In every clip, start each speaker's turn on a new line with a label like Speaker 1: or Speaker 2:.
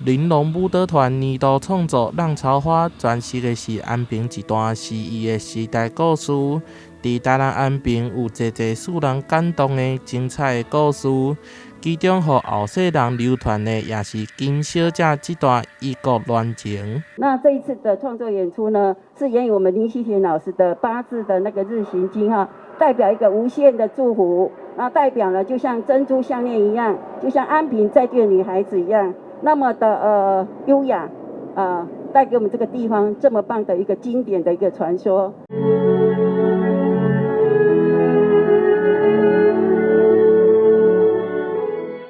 Speaker 1: 玲珑舞蹈团年度创作《浪潮花》，诠释的是安平一段诗意的时代故事。伫台南安平有济济使人感动的精彩的故事，其中互后世人流传的也是金小姐这段异国恋情。
Speaker 2: 那这一次的创作演出呢，是源于我们林希田老师的八字的那个日行经哈，代表一个无限的祝福，那代表了就像珍珠项链一样，就像安平在地的女孩子一样，那么的优雅，带给我们这个地方这么棒的一个经典的一个传说。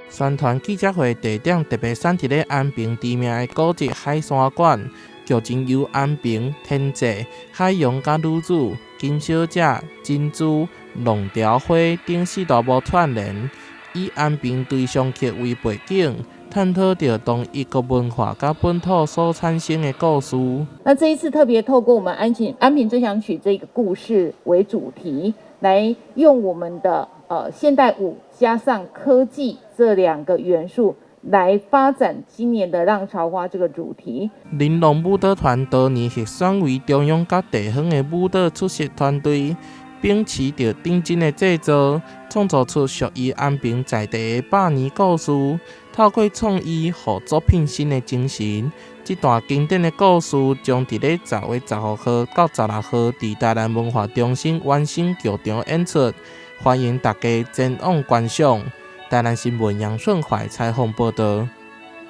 Speaker 1: 宣传记者会地点特别选伫咧安平知名的古迹海山馆，剧情由安平、天际、海洋甲女主、金小姐、珍珠、龙条花等四大幕串联，以安平对象客为背景，探讨着当异国文化甲本土所产生的故事。
Speaker 3: 那这一次特别透过我们安平追想曲这个故事为主题，来用我们的现代舞加上科技这两个元素来发展今年的浪潮花这个主题。
Speaker 1: 玲珑舞蹈团多年是选为中央甲地方的舞蹈出色团队，秉持着顶真的制作，创造出属于安平在地的百年故事。透过创意和作品新的精神，这段经典的故事将伫咧10月10号到16号伫台南文化中心完成剧场演出，欢迎大家前往观赏。台南新闻杨顺怀采访报道。